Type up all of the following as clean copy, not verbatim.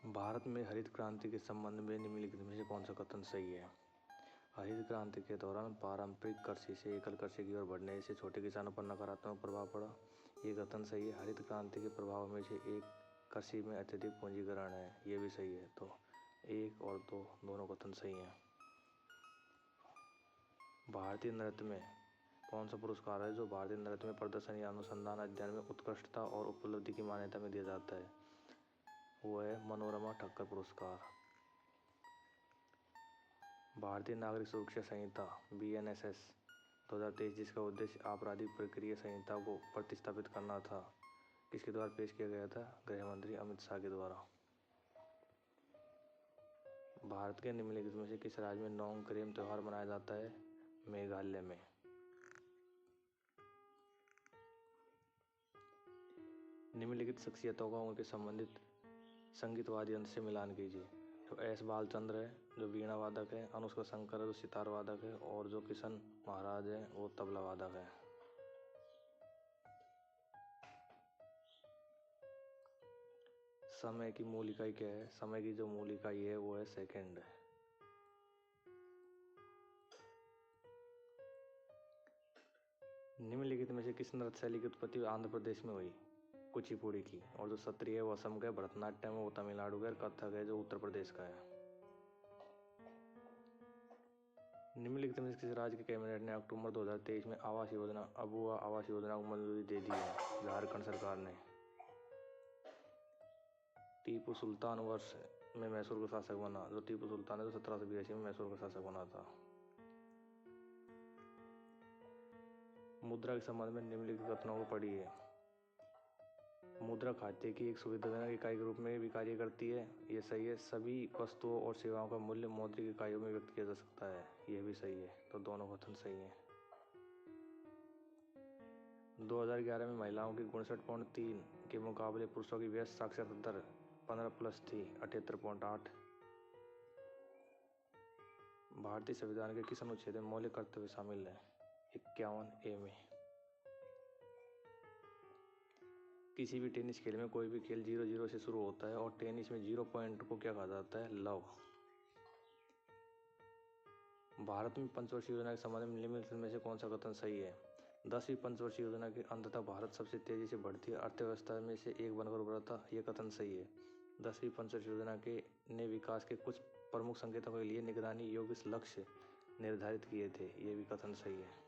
भारत में हरित क्रांति के संबंध में निम्नलिखित में से कौन सा कथन सही है? हरित क्रांति के दौरान पारंपरिक कृषि से एकल कृषि की ओर बढ़ने से छोटे किसानों पर नकारात्मक प्रभाव पड़ा। ये कथन सही है। हरित क्रांति के प्रभाव में से एक कृषि में अत्यधिक पूंजीकरण है, ये भी सही है। तो 1 और 2 दोनों कथन सही हैं। भारतीय नृत्य में कौन सा पुरस्कार है जो भारतीय नृत्य में प्रदर्शन या अनुसंधान अध्ययन में उत्कृष्टता और उपलब्धि की मान्यता में दिया जाता है? वो है मनोरमा ठक्कर पुरस्कार। भारतीय नागरिक सुरक्षा संहिता BNSS 2023, जिसका उद्देश्य आपराधिक प्रक्रिया संहिता को प्रतिस्थापित करना था, किसके द्वारा पेश किया गया था? गृह मंत्री अमित शाह के द्वारा। भारत के निम्नलिखित में से किस राज्य में नोंगक्रेम त्योहार मनाया जाता है? मेघालय में। निम्नलिखित शख्सियतों का उनके संबंधित संगीत वाद्य यंत्र से मिलान कीजिए। जो एस बालचंद्र है जो वीणा वादक है, अनुष्का शंकर है जो सितार वादक है, और जो किशन महाराज है वो तबला वादक है। समय की मूल इकाई क्या है? समय की जो मूल इकाई है वो है सेकंड। निम्नलिखित में से किस नृत्य शैली की उत्पत्ति आंध्र प्रदेश में हुई? कुचिपुड़ी की। और जो सत्रिय है वो असम का है, भरतनाट्यम है वो तमिलनाडु का है, कथक है जो उत्तर प्रदेश का है। निम्नलिखित में से किस राज्य के कैबिनेट ने अक्टूबर 2023 में आवास योजना अबुआ आवास योजना को मंजूरी दे दी है? झारखंड सरकार ने। टीपू सुल्तान वर्ष में मैसूर का शासक बना। जो टीपू सुल्तान है तो 1782 में मैसूर का शासक बना था। मुद्रा के संबंध में निम्नलिखित कथनों को पढ़िए। मुद्रा खाते की एक सुविधाजनक इकाई के रूप में भी कार्य करती है, ये सही है। सभी वस्तुओं और सेवाओं का मूल्य मौद्रिक इकाइयों में व्यक्त किया जा सकता है, यह भी सही है। तो दोनों कथन सही हैं। 2011 में महिलाओं की 59.3 के मुकाबले पुरुषों की व्यस्त साक्षरता दर 15+ थी, 78.8। भारतीय संविधान के किस अनुच्छेद में मौलिक कर्तव्य शामिल है? 51A में। किसी भी टेनिस खेल में कोई भी खेल 0-0 से शुरू होता है और टेनिस में 0 पॉइंट को क्या कहा जाता है? लव। भारत में पंचवर्षीय योजना के संबंध में निम्नलिखित में से कौन सा कथन सही है? 10वीं पंचवर्षीय योजना के अंततः भारत सबसे तेजी से बढ़ती अर्थव्यवस्था में से एक बनकर उभरा था, यह कथन सही है। 10वीं पंचवर्षीय योजना ने विकास के कुछ प्रमुख संकेतों के लिए निगरानी योग्य लक्ष्य निर्धारित किए थे, यह भी कथन सही है।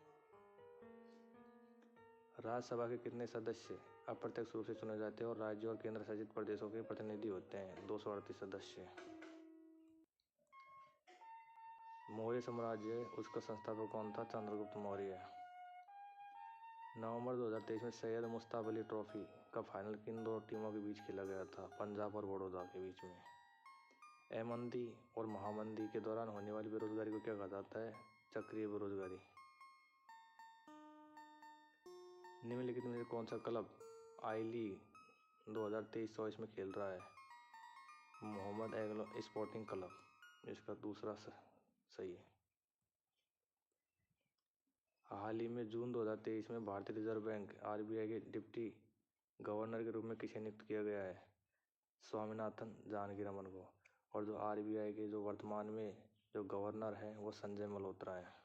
राज्यसभा के कितने सदस्य अप्रत्यक्ष रूप से चुने जाते हैं और राज्यों और केंद्र शासित प्रदेशों के प्रतिनिधि होते हैं? 238 सदस्य। मौर्य साम्राज्य उसका संस्थापक कौन था? चंद्रगुप्त मौर्य। नवंबर 2023 में सैयद मुश्ताक अली ट्रॉफी का फाइनल किन दो टीमों के बीच खेला गया था? पंजाब और बड़ौदा के बीच में। मंदी और महामंदी के दौरान होने वाली बेरोजगारी को क्या कहा जाता है? चक्रीय बेरोजगारी। निम्नलिखित में से कौन सा क्लब आई लीग 2023-24 में खेल रहा है? मोहम्मद एग्लो स्पोर्टिंग क्लब, इसका दूसरा सही है। हाल ही में जून 2023 में भारतीय रिजर्व बैंक RBI के डिप्टी गवर्नर के रूप में किसे नियुक्त किया गया है? स्वामीनाथन जानकीरमन को। और जो RBI के जो वर्तमान में जो गवर्नर हैं वो संजय मल्होत्रा है।